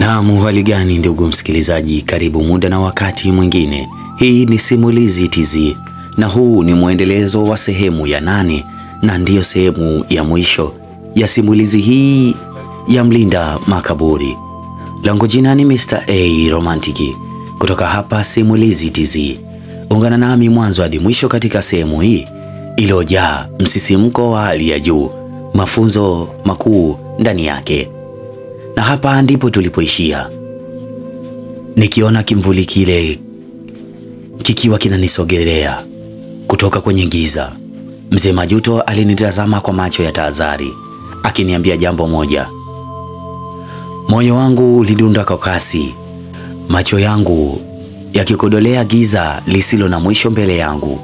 Naam, hali gani ndugu msikilizaji, karibu muda na wakati mwingine. Hii ni Simulizi TZ na huu ni mwendelezo wa sehemu ya 8 na ndiyo sehemu ya mwisho ya simulizi hii ya Mlinda Makaburi. Langu jina ni Mr. A Romantiki kutoka hapa Simulizi TZ. Ungana nami mwanzo hadi mwisho katika sehemu hii iliyojaa msisimko wa hali ya juu, mafunzo makuu ndani yake. Na hapa ndipo tulipoishia. Nikiona kimvuli kile kikiwa kinanisogelea kutoka kwenye giza, Mzee Majuto alinitazama kwa macho ya tahadhari, akiniambia jambo moja. Moyo wangu ulidunda kwa kasi, macho yangu yakikodolea giza lisilo na mwisho mbele yangu.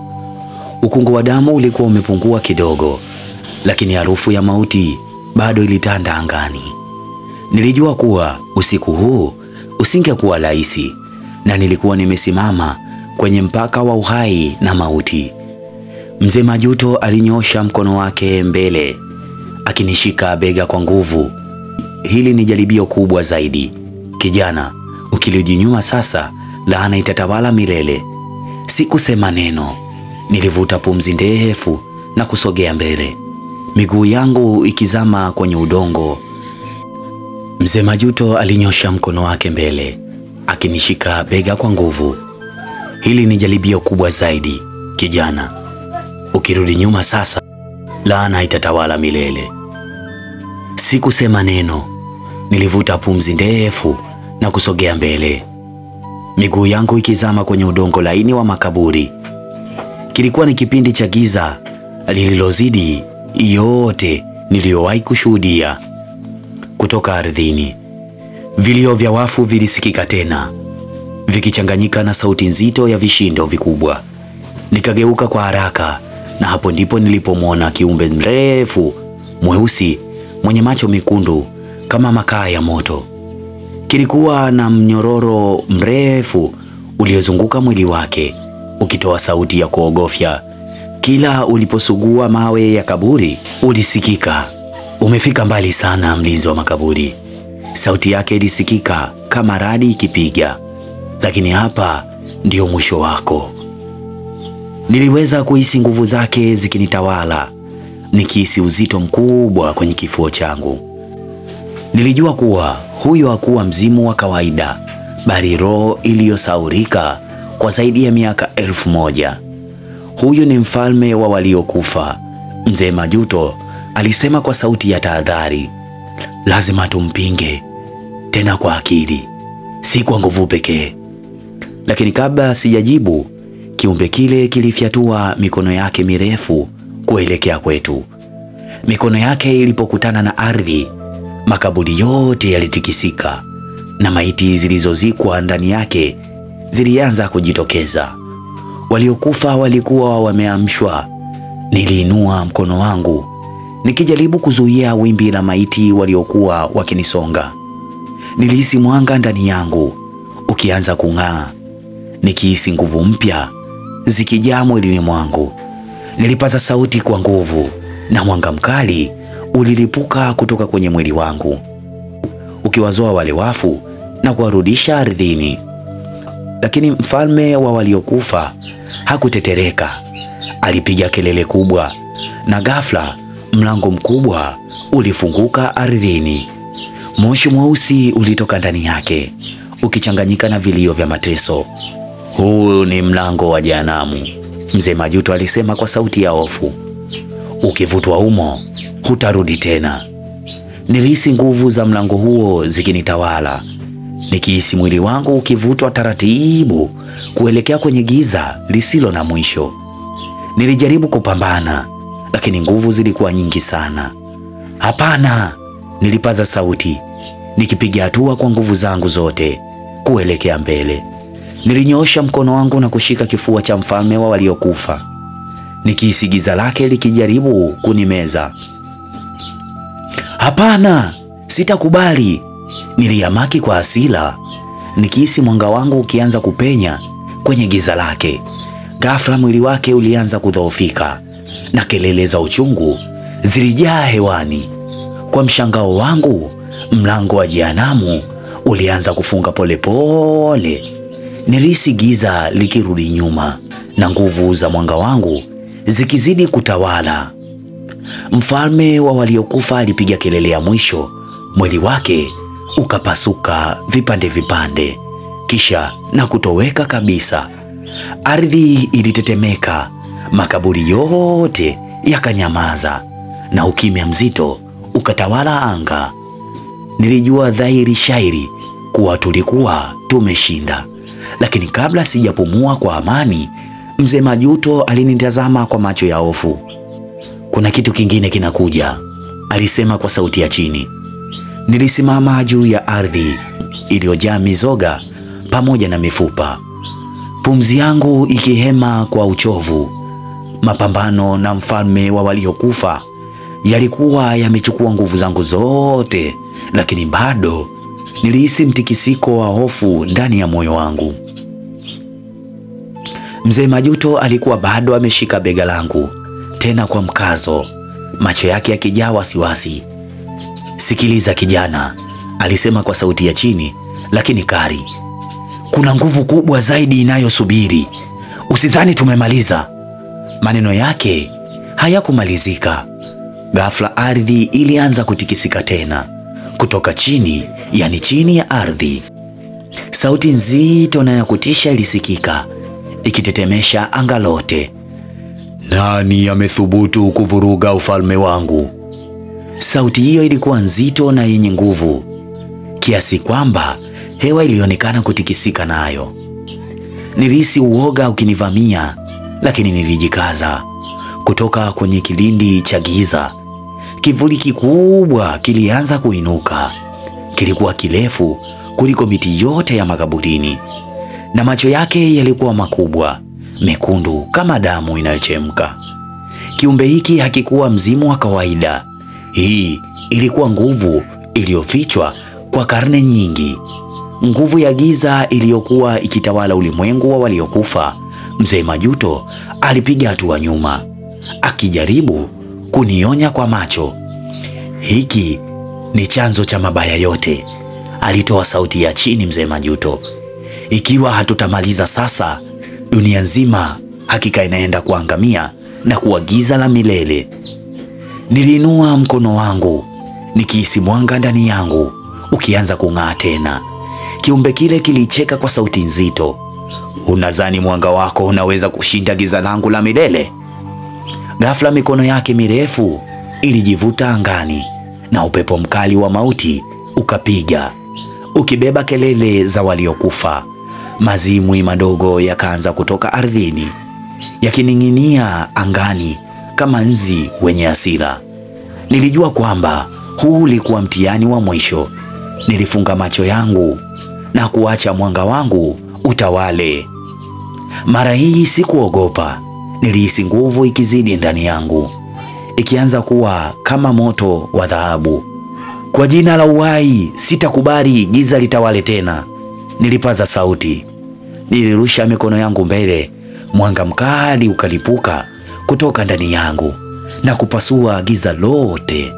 Ukungu wa damu ulikuwa umepungua kidogo, lakini harufu ya mauti bado ilitanda angani. Nilijua kuwa usiku huu usingekuwa rahisi, na nilikuwa nimesimama kwenye mpaka wa uhai na mauti. Mzee Majuto alinyosha mkono wake mbele, akinishika bega kwa nguvu. Hili ni jaribio kubwa zaidi. Kijana, ukirudi nyuma sasa, laana itatawala milele. Sikusema neno. Nilivuta pumzi ndefu na kusogea mbele, miguu yangu ikizama kwenye udongo. Mzee Majuto alinyosha mkono wake mbele, akinishika bega kwa nguvu. Hili ni jaribio kubwa zaidi. Kijana, ukirudi nyuma sasa, laana itatawala milele. Sikusema neno. Nilivuta pumzi ndefu na kusogea mbele, miguu yangu ikizama kwenye udongo laini wa makaburi. Kilikuwa ni kipindi cha giza lililozidi yote niliyowahi kushuhudia. Kutoka ardhini, vilio vya wafu vilisikika tena, vikichanganyika na sauti nzito ya vishindo vikubwa. Nikageuka kwa haraka, na hapo ndipo nilipomwona kiumbe mrefu, mweusi, mwenye macho mekundu kama makaa ya moto. Kilikuwa na mnyororo mrefu uliozunguka mwili wake, ukitoa sauti ya kuogofya. Kila uliposugua mawe ya kaburi ulisikika. Umefika mbali sana, mlinzi wa makaburi. Sauti yake ilisikika kama radi ikipiga. Lakini hapa ndio mwisho wako. Niliweza kuhisi nguvu zake zikinitawala, nikihisi uzito mkubwa kwenye kifua changu. Nilijua kuwa huyo hakuwa mzimu wa kawaida, bali roho iliyosaurika kwa zaidi ya miaka 1000. Huyu ni mfalme wa waliokufa. Mzee Majuto alisema kwa sauti ya tahadhari. Lazima tumpinge, tena kwa akili, si kwa nguvu pekee. Lakini kabla sijajibu, kiumbe kile kilifyatua mikono yake mirefu kuelekea kwetu. Mikono yake ilipokutana na ardhi, makaburi yote yalitikisika, na maiti zilizozikwa ndani yake zilianza kujitokeza. Waliokufa walikuwa wameamshwa. Niliinua mkono wangu nikijaribu kuzuia wimbi la maiti waliokuwa wakinisonga. Nilihisi mwanga ndani yangu ukianza kung'aa, nikihisi nguvu mpya zikijaa mwilini mwangu. Nilipaza sauti kwa nguvu, na mwanga mkali ulilipuka kutoka kwenye mwili wangu, ukiwazoa wale wafu na kuwarudisha ardhini. Lakini mfalme wa waliokufa hakutetereka. Alipiga kelele kubwa, na ghafla mlango mkubwa ulifunguka ardhini. Moshi mweusi ulitoka ndani yake, ukichanganyika na vilio vya mateso. Huu ni mlango wa jehanamu, Mzee Majuto alisema kwa sauti ya hofu. Ukivutwa humo, hutarudi tena. Nilihisi nguvu za mlango huo zikinitawala, nikihisi mwili wangu ukivutwa taratibu kuelekea kwenye giza lisilo na mwisho. Nilijaribu kupambana, lakini nguvu zilikuwa nyingi sana. Hapana, nilipaza sauti, nikipiga hatua kwa nguvu zangu zote kuelekea mbele. Nilinyoosha mkono wangu na kushika kifua cha mfalme wa waliokufa, nikihisi giza lake likijaribu kunimeza. Hapana, sitakubali, niliamaki kwa hasira, nikihisi mwanga wangu ukianza kupenya kwenye giza lake. Ghafla mwili wake ulianza kudhoofika, na kelele za uchungu zilijaa hewani. Kwa mshangao wangu, mlango wa jehanamu ulianza kufunga polepole. Nilihisi giza likirudi nyuma na nguvu za mwanga wangu zikizidi kutawala. Mfalme wa waliokufa alipiga kelele ya mwisho, mwili wake ukapasuka vipande vipande, kisha na kutoweka kabisa. Ardhi ilitetemeka, makaburi yote yakanyamaza na ukimya mzito ukatawala anga. Nilijua dhahiri shairi kuwa tulikuwa tumeshinda, lakini kabla sijapumua kwa amani, Mzee Majuto alinitazama kwa macho ya hofu. "Kuna kitu kingine kinakuja," alisema kwa sauti ya chini. Nilisimama juu ya ardhi iliyojaa mizoga pamoja na mifupa, pumzi yangu ikihema kwa uchovu. Mapambano na mfalme wa waliokufa yalikuwa yamechukua nguvu zangu zote, lakini bado nilihisi mtikisiko wa hofu ndani ya moyo wangu. Mzee Majuto alikuwa bado ameshika bega langu, tena kwa mkazo, macho yake yakijaa wasiwasi. "Sikiliza kijana," alisema kwa sauti ya chini lakini kali. "Kuna nguvu kubwa zaidi inayosubiri. Usidhani tumemaliza." Maneno yake hayakumalizika. Ghafla ardhi ilianza kutikisika tena. Kutoka chini, yani chini ya ardhi, sauti nzito na ya kutisha ilisikika, ikitetemesha anga lote. "Nani amethubutu kuvuruga ufalme wangu?" Sauti hiyo ilikuwa nzito na yenye nguvu, kiasi kwamba hewa ilionekana kutikisika nayo. Nilihisi uoga ukinivamia, lakini nilijikaza. Kutoka kwenye kilindi cha giza, kivuli kikubwa kilianza kuinuka. Kilikuwa kirefu kuliko miti yote ya makaburini, na macho yake yalikuwa makubwa, mekundu kama damu inayochemka. Kiumbe hiki hakikuwa mzimu wa kawaida. Hii ilikuwa nguvu iliyofichwa kwa karne nyingi, nguvu ya giza iliyokuwa ikitawala ulimwengu wa waliokufa. Mzee Majuto alipiga hatua nyuma, akijaribu kunionya kwa macho. "Hiki ni chanzo cha mabaya yote," alitoa sauti ya chini Mzee Majuto. "Ikiwa hatutamaliza sasa, dunia nzima hakika inaenda kuangamia na kuwa giza la milele." Niliinua mkono wangu, nikihisi mwanga ndani yangu ukianza kung'aa tena. Kiumbe kile kilicheka kwa sauti nzito. "Unadhani mwanga wako unaweza kushinda giza langu la milele?" Ghafla mikono yake mirefu ilijivuta angani na upepo mkali wa mauti ukapiga, ukibeba kelele za waliokufa. Mazimwi madogo yakaanza kutoka ardhini, yakining'inia angani kama nzi wenye hasira. Nilijua kwamba huu ulikuwa mtihani wa mwisho. Nilifunga macho yangu na kuacha mwanga wangu utawale. Mara hii sikuogopa. Nilihisi nguvu ikizidi ndani yangu, ikianza kuwa kama moto wa dhahabu. "Kwa jina la uhai, sitakubali giza litawale tena," nilipaza sauti. Nilirusha mikono yangu mbele, mwanga mkali ukalipuka kutoka ndani yangu na kupasua giza lote.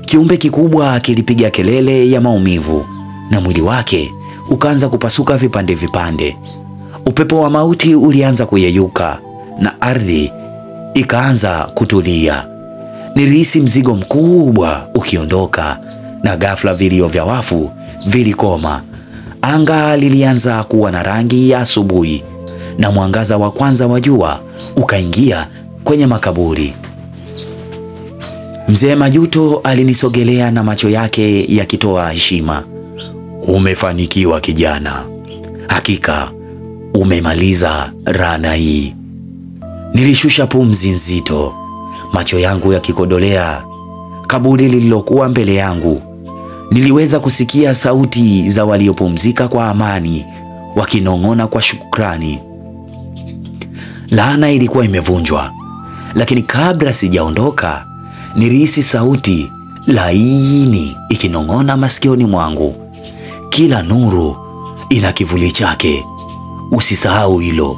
Kiumbe kikubwa kilipiga kelele ya maumivu na mwili wake ukaanza kupasuka vipande vipande. Upepo wa mauti ulianza kuyeyuka na ardhi ikaanza kutulia. Nilihisi mzigo mkubwa ukiondoka, na ghafla vilio vya wafu vilikoma. Anga lilianza kuwa na rangi ya asubuhi na mwangaza wa kwanza wa jua ukaingia kwenye makaburi. Mzee Majuto alinisogelea na macho yake yakitoa heshima. "Umefanikiwa kijana. Hakika umemaliza rana hii." Nilishusha pumzi nzito, macho yangu yakikodolea kaburi lililokuwa mbele yangu. Niliweza kusikia sauti za waliopumzika kwa amani, wakinong'ona kwa shukrani. Laana ilikuwa imevunjwa, lakini kabla sijaondoka, nilihisi sauti laini ikinong'ona masikioni mwangu. "Kila nuru ina kivuli chake, usisahau hilo."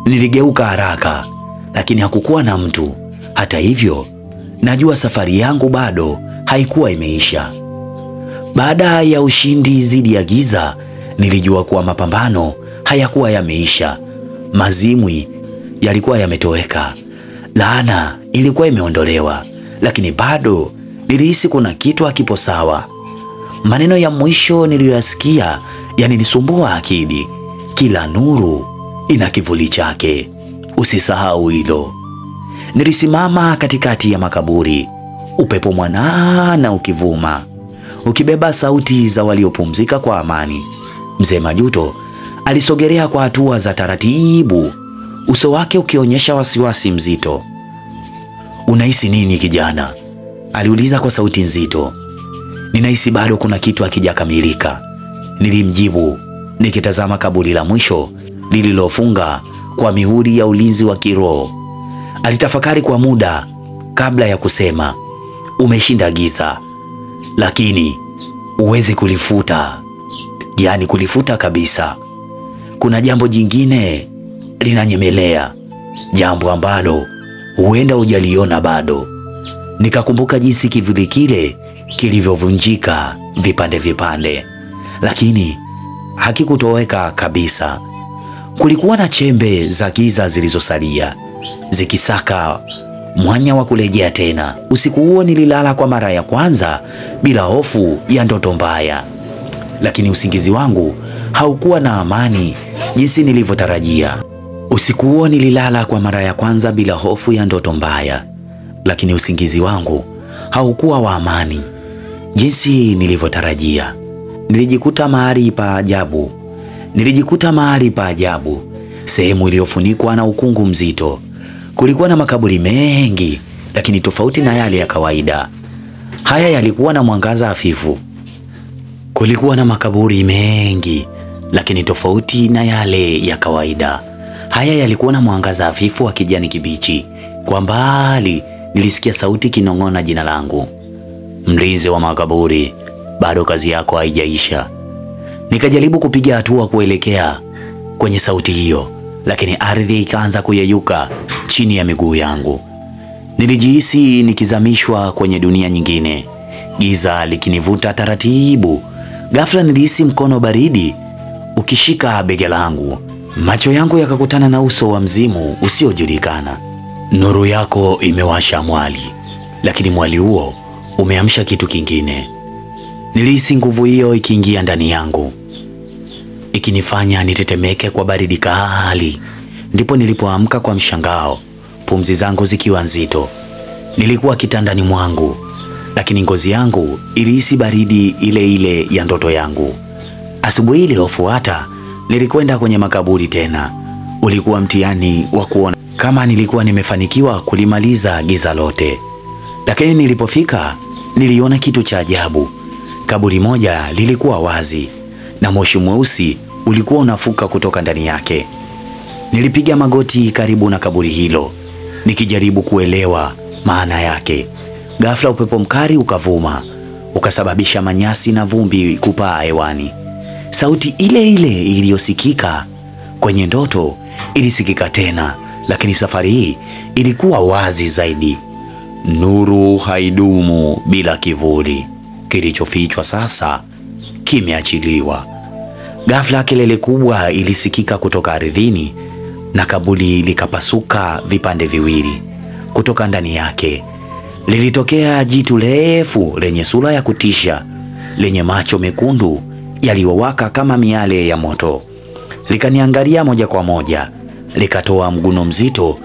Niligeuka haraka, lakini hakukuwa na mtu. Hata hivyo, najua safari yangu bado haikuwa imeisha. Baada ya ushindi dhidi ya giza, nilijua kuwa mapambano hayakuwa yameisha. Mazimwi yalikuwa yametoweka. Laana ilikuwa imeondolewa, lakini bado nilihisi kuna kitu hakipo sawa. Maneno ya mwisho niliyoyasikia yaninisumbua akili. Kila nuru ina kivuli chake, usisahau hilo. Nilisimama katikati ya makaburi, upepo mwanana ukivuma, ukibeba sauti za waliopumzika kwa amani. Mzee Majuto alisogelea kwa hatua za taratibu, uso wake ukionyesha wasiwasi mzito. "Unahisi nini kijana?" aliuliza kwa sauti nzito. "Ninahisi bado kuna kitu hakijakamilika," nilimjibu, nikitazama kaburi la mwisho lililofunga kwa mihuri ya ulinzi wa kiroho. Alitafakari kwa muda kabla ya kusema, "Umeshinda giza, lakini huwezi kulifuta, yaani kulifuta kabisa. Kuna jambo jingine linanyemelea, jambo ambalo huenda hujaliona bado." Nikakumbuka jinsi kivuli kile kilivyovunjika vipande vipande, lakini hakikutoweka kabisa. Kulikuwa na chembe za giza zilizosalia, zikisaka mwanya wa kurejea tena. Usiku huo nililala kwa mara ya kwanza bila hofu ya ndoto mbaya, lakini usingizi wangu haukuwa na amani jinsi nilivyotarajia. Usiku huo nililala kwa mara ya kwanza bila hofu ya ndoto mbaya, lakini usingizi wangu haukuwa wa amani jinsi nilivyotarajia. Nilijikuta mahali pa ajabu, sehemu iliyofunikwa na ukungu mzito. Kulikuwa na makaburi mengi, lakini tofauti na yale ya kawaida. Haya yalikuwa na mwangaza hafifu. Kulikuwa na makaburi mengi, lakini tofauti na yale ya kawaida. Haya yalikuwa na mwangaza hafifu wa kijani kibichi. Kwa mbali nilisikia sauti kinong'ona jina langu. "Mlinzi wa makaburi, bado kazi yako haijaisha." Nikajaribu kupiga hatua kuelekea kwenye sauti hiyo, lakini ardhi ikaanza kuyeyuka chini ya miguu yangu. Nilijihisi nikizamishwa kwenye dunia nyingine, giza likinivuta taratibu. Ghafla nilihisi mkono baridi ukishika bega langu. Macho yangu yakakutana na uso wa mzimu usiojulikana. "Nuru yako imewasha mwali, lakini mwali huo umeamsha kitu kingine." Nilihisi nguvu hiyo ikiingia ndani yangu, ikinifanya nitetemeke kwa baridi kali. Ndipo nilipoamka kwa mshangao, pumzi zangu zikiwa nzito. Nilikuwa kitandani mwangu, lakini ngozi yangu ilihisi baridi ile ile ya ndoto yangu. Asubuhi iliyofuata nilikwenda kwenye makaburi tena. Ulikuwa mtihani wa kuona kama nilikuwa nimefanikiwa kulimaliza giza lote. Lakini nilipofika niliona kitu cha ajabu. Kaburi moja lilikuwa wazi na moshi mweusi ulikuwa unafuka kutoka ndani yake. Nilipiga magoti karibu na kaburi hilo, nikijaribu kuelewa maana yake. Ghafla upepo mkali ukavuma, ukasababisha manyasi na vumbi kupaa hewani. Sauti ile ile iliyosikika kwenye ndoto ilisikika tena, lakini safari hii ilikuwa wazi zaidi. "Nuru haidumu bila kivuli. Kilichofichwa sasa kimeachiliwa." Ghafla kelele kubwa ilisikika kutoka ardhini na kaburi likapasuka vipande viwili. Kutoka ndani yake lilitokea jitu refu lenye sura ya kutisha, lenye macho mekundu yaliyowaka kama miale ya moto. Likaniangalia moja kwa moja, likatoa mguno mzito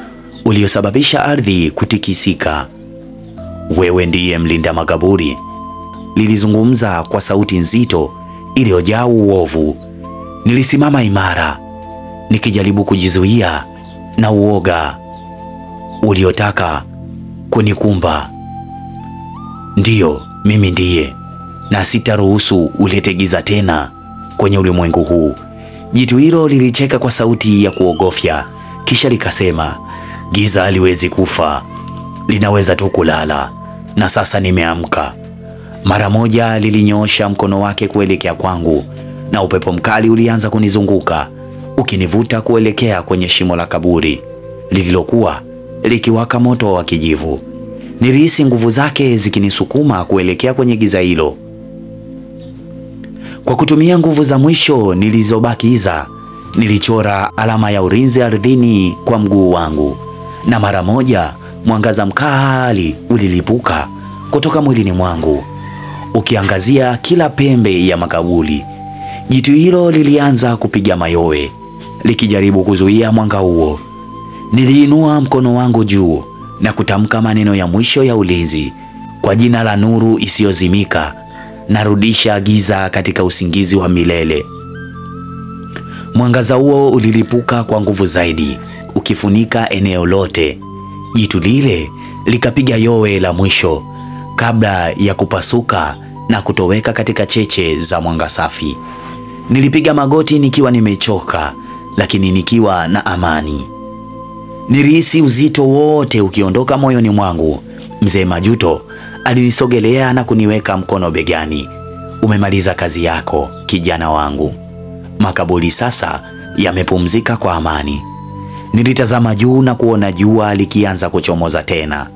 uliosababisha ardhi kutikisika. "Wewe ndiye mlinda makaburi," lilizungumza kwa sauti nzito iliyojaa uovu. Nilisimama imara, nikijaribu kujizuia na uoga uliotaka kunikumba. "Ndiyo, mimi ndiye, na sitaruhusu ulete giza tena kwenye ulimwengu huu." Jitu hilo lilicheka kwa sauti ya kuogofya, kisha likasema, "Giza haliwezi kufa, linaweza tu kulala, na sasa nimeamka." Mara moja lilinyoosha mkono wake kuelekea kwangu, na upepo mkali ulianza kunizunguka, ukinivuta kuelekea kwenye shimo la kaburi lililokuwa likiwaka moto wa kijivu. Nilihisi nguvu zake zikinisukuma kuelekea kwenye giza hilo. Kwa kutumia nguvu za mwisho nilizobakiza, nilichora alama ya ulinzi ardhini kwa mguu wangu, na mara moja mwangaza mkali ulilipuka kutoka mwilini mwangu, ukiangazia kila pembe ya makaburi. Jitu hilo lilianza kupiga mayowe likijaribu kuzuia mwanga huo. Niliinua mkono wangu juu na kutamka maneno ya mwisho ya ulinzi: kwa jina la nuru isiyozimika, narudisha giza katika usingizi wa milele. Mwangaza huo ulilipuka kwa nguvu zaidi, ukifunika eneo lote. Jitu lile likapiga yowe la mwisho kabla ya kupasuka na kutoweka katika cheche za mwanga safi. Nilipiga magoti nikiwa nimechoka, lakini nikiwa na amani. Nilihisi uzito wote ukiondoka moyoni mwangu. Mzee Majuto alinisogelea na kuniweka mkono begani. Umemaliza kazi yako, kijana wangu. Makaburi sasa yamepumzika kwa amani. Nilitazama juu na kuona jua likianza kuchomoza tena,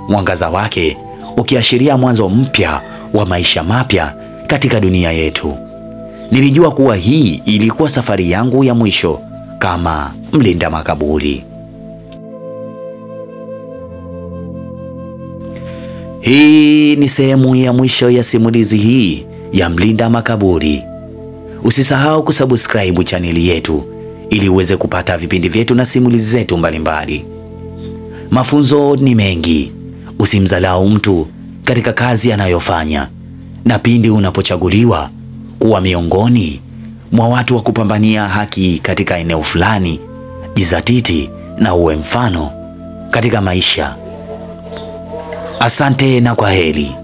mwangaza wake ukiashiria mwanzo mpya wa maisha mapya katika dunia yetu. Nilijua kuwa hii ilikuwa safari yangu ya mwisho kama mlinda makaburi. Hii ni sehemu ya mwisho ya simulizi hii ya mlinda makaburi. Usisahau kusubscribe chaneli yetu ili uweze kupata vipindi vyetu na simulizi zetu mbalimbali. Mafunzo ni mengi. Usimdharau mtu katika kazi anayofanya, na pindi unapochaguliwa kuwa miongoni mwa watu wa kupambania haki katika eneo fulani, jizatiti na uwe mfano katika maisha. Asante na kwaheri.